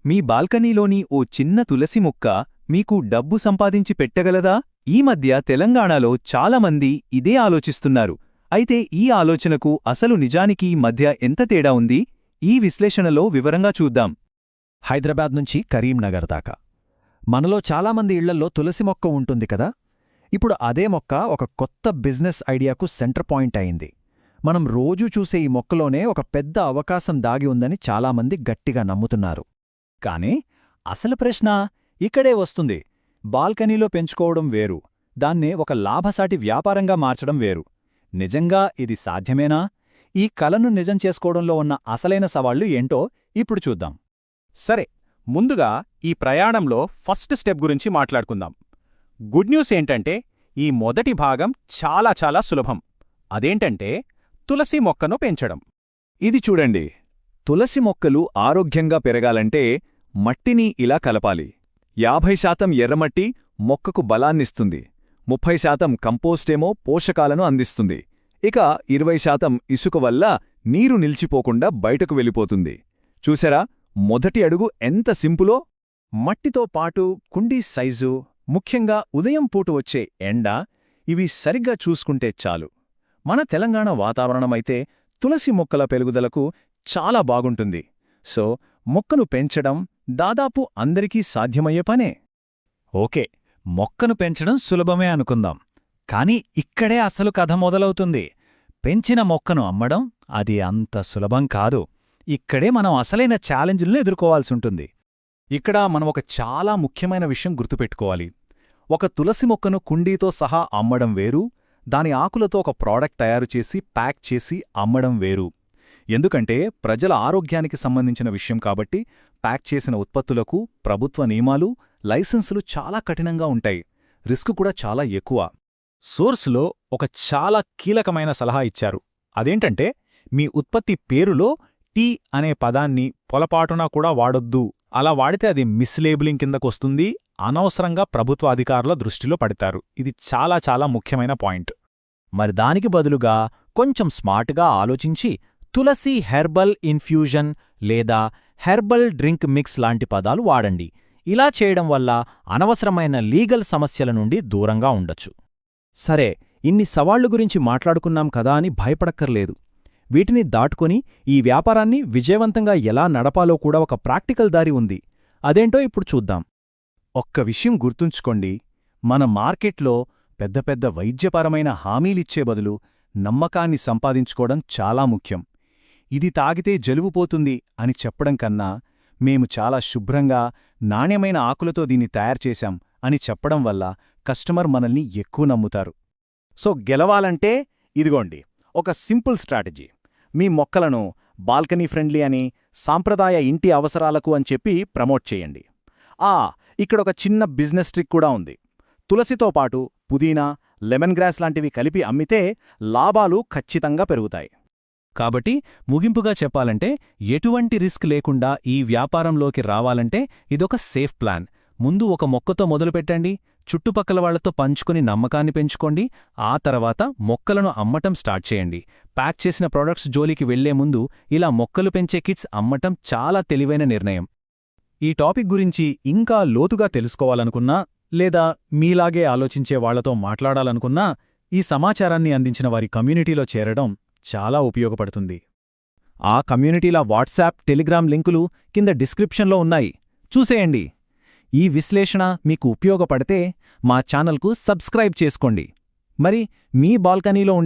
మీ బాల్కనీలోని ఓ చిన్న తులసి మొక్క మీకు డబ్బు సంపాదించి పెట్టగలదా? ఈ మధ్య తెలంగాణలో చాలామంది ఇదే ఆలోచిస్తున్నారు. అయితే ఈ ఆలోచనకు అసలు నిజానికి మధ్య ఎంత తేడా ఉంది? ఈ విశ్లేషణలో వివరంగా చూద్దాం. హైదరాబాద్ నుంచి కరీంనగర్ దాకా మనలో చాలామంది ఇళ్లల్లో తులసి మొక్క ఉంటుంది కదా. ఇప్పుడు అదే మొక్క ఒక కొత్త బిజినెస్ ఐడియాకు సెంటర్ పాయింట్ అయింది. మనం రోజూ చూసే ఈ మొక్కలోనే ఒక పెద్ద అవకాశం దాగి ఉందని చాలామంది గట్టిగా నమ్ముతున్నారు. కానీ అసలు ప్రశ్న ఇక్కడే వస్తుంది. బాల్కనీలో పెంచుకోవడం వేరు, దాన్నే ఒక లాభసాటి వ్యాపారంగా మార్చడం వేరు. నిజంగా ఇది సాధ్యమేనా? ఈ కలను నిజం చేసుకోవడంలో ఉన్న అసలైన సవాళ్లు ఏంటో ఇప్పుడు చూద్దాం. సరే, ముందుగా ఈ ప్రయాణంలో ఫస్ట్ స్టెప్ గురించి మాట్లాడుకుందాం. గుడ్ న్యూస్ ఏంటంటే ఈ మొదటి భాగం చాలా చాలా సులభం. అదేంటంటే తులసి మొక్కను పెంచడం. ఇది చూడండి, తులసి మొక్కలు ఆరోగ్యంగా పెరగాలంటే మట్టిని ఇలా కలపాలి. 50% ఎర్రమట్టి మొక్కకు బలాన్నిస్తుంది, 30% కంపోస్టేమో పోషకాలను అందిస్తుంది, ఇక 20% ఇసుక వల్ల నీరు నిలిచిపోకుండా బయటకు వెళ్ళిపోతుంది. చూసారా మొదటి అడుగు ఎంత సింపులో? మట్టితో పాటు కుండీ సైజు, ముఖ్యంగా ఉదయం పూట వచ్చే ఎండ, ఇవి సరిగ్గా చూసుకుంటే చాలు. మన తెలంగాణ వాతావరణమైతే తులసి మొక్కల పెరుగుదలకు చాలా బాగుంటుంది. సో మొక్కను పెంచడం దాదాపు అందరికీ సాధ్యమయ్యే పనే. ఓకే, మొక్కను పెంచడం సులభమే అనుకుందాం. కాని ఇక్కడే అసలు కథ మొదలవుతుంది. పెంచిన మొక్కను అమ్మడం అది అంత సులభం కాదు. ఇక్కడే మనం అసలైన ఛాలెంజ్లను ఎదుర్కోవాల్సుంటుంది. ఇక్కడ మనం ఒక చాలా ముఖ్యమైన విషయం గుర్తుపెట్టుకోవాలి. ఒక తులసి మొక్కను కుండీతో సహా అమ్మడం వేరు, దాని ఆకులతో ఒక ప్రోడక్ట్ తయారుచేసి ప్యాక్ చేసి అమ్మడం వేరు. ఎందుకంటే ప్రజల ఆరోగ్యానికి సంబంధించిన విషయం కాబట్టి ప్యాక్ చేసిన ఉత్పత్తులకు ప్రభుత్వ నియమాలు, లైసెన్సులు చాలా కఠినంగా ఉంటాయి. రిస్క్ కూడా చాలా ఎక్కువ. సోర్సులో ఒక చాలా కీలకమైన సలహా ఇచ్చారు. అదేంటంటే మీ ఉత్పత్తి పేరులో టీ అనే పదాన్ని పొలపాటున కూడా వాడొద్దు. అలా వాడితే అది మిస్లేబులింగ్ కిందకొస్తుంది, అనవసరంగా ప్రభుత్వ అధికారుల దృష్టిలో పడతారు. ఇది చాలా చాలా ముఖ్యమైన పాయింట్. మరి దానికి బదులుగా కొంచెం స్మార్ట్గా ఆలోచించి తులసి హెర్బల్ ఇన్ఫ్యూజన్ లేదా హెర్బల్ డ్రింక్ మిక్స్ లాంటి పదాలు వాడండి. ఇలా చేయడం వల్ల అనవసరమైన లీగల్ సమస్యల నుండి దూరంగా ఉండొచ్చు. సరే, ఇన్ని సవాళ్లు గురించి మాట్లాడుకున్నాం కదా అని భయపడక్కర్లేదు. వీటిని దాటుకొని ఈ వ్యాపారాన్ని విజయవంతంగా ఎలా నడపాలో కూడా ఒక ప్రాక్టికల్ దారి ఉంది. అదేంటో ఇప్పుడు చూద్దాం. ఒక్క విషయం గుర్తుంచుకోండి, మన మార్కెట్లో పెద్ద పెద్ద వైద్యపరమైన హామీలిచ్చే బదులు నమ్మకాన్ని సంపాదించుకోవడం చాలా ముఖ్యం. ఇది తాగితే జలుబుపోతుంది అని చెప్పడం కన్నా మేము చాలా శుభ్రంగా నాణ్యమైన ఆకులతో దీన్ని తయారుచేశాం అని చెప్పడం వల్ల కస్టమర్ మనల్ని ఎక్కువ నమ్ముతారు. సో గెలవాలంటే ఇదిగోండి ఒక సింపుల్ స్ట్రాటజీ. మీ మొక్కలను బాల్కనీ ఫ్రెండ్లీ అని, సాంప్రదాయ ఇంటి అవసరాలకు అని చెప్పి ప్రమోట్ చేయండి. ఇక్కడొక చిన్న బిజినెస్ ట్రిక్ కూడా ఉంది. తులసితో పాటు పుదీనా, లెమన్ గ్రాస్ లాంటివి కలిపి అమ్మితే లాభాలు ఖచ్చితంగా పెరుగుతాయి. కాబట్టి ముగింపుగా చెప్పాలంటే ఎటువంటి రిస్క్ లేకుండా ఈ వ్యాపారంలోకి రావాలంటే ఇదొక సేఫ్ ప్లాన్. ముందు ఒక మొక్కతో మొదలుపెట్టండి, చుట్టుపక్కల వాళ్లతో పంచుకుని నమ్మకాన్ని పెంచుకోండి. ఆ తర్వాత మొక్కలను అమ్మటం స్టార్ట్ చేయండి. ప్యాక్ చేసిన ప్రొడక్ట్స్ జోలికి వెళ్లే ముందు ఇలా మొక్కలు పెంచే కిట్స్ అమ్మటం చాలా తెలివైన నిర్ణయం. ఈ టాపిక్ గురించి ఇంకా లోతుగా తెలుసుకోవాలనుకున్నా లేదా మీలాగే ఆలోచించే వాళ్లతో మాట్లాడాలనుకున్నా ఈ సమాచారాన్ని అందించిన వారి కమ్యూనిటీలో చేరడం చాలా ఉపయోగపడుతుంది. ఆ కమ్యూనిటీల వాట్సాప్, టెలిగ్రామ్ లింకులు కింద డిస్క్రిప్షన్లో ఉన్నాయి, చూసేయండి. ఈ విశ్లేషణ మీకు ఉపయోగపడితే మా ఛానల్కు సబ్స్క్రైబ్ చేసుకోండి. మరి మీ బాల్కనీలో